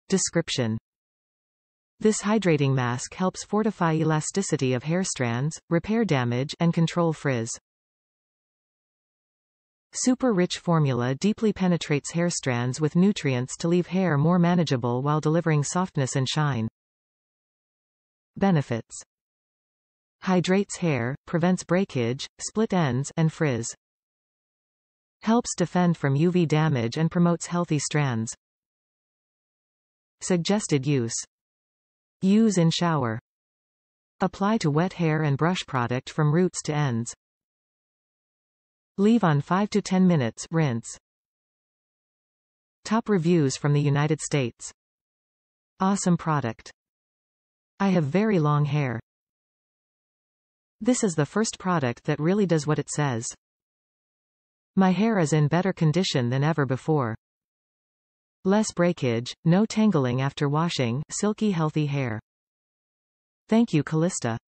Description. This hydrating mask helps fortify elasticity of hair strands, repair damage, and control frizz. Super rich formula deeply penetrates hair strands with nutrients to leave hair more manageable while delivering softness and shine. Benefits. Hydrates hair, prevents breakage, split ends, and frizz. Helps defend from UV damage and promotes healthy strands. Suggested use. Use in shower. Apply to wet hair and brush product from roots to ends. Leave on 5 to 10 minutes, rinse. Top reviews from the United States. Awesome product. I have very long hair. This is the first product that really does what it says. My hair is in better condition than ever before. Less breakage, no tangling after washing, silky healthy hair. Thank you, Calista.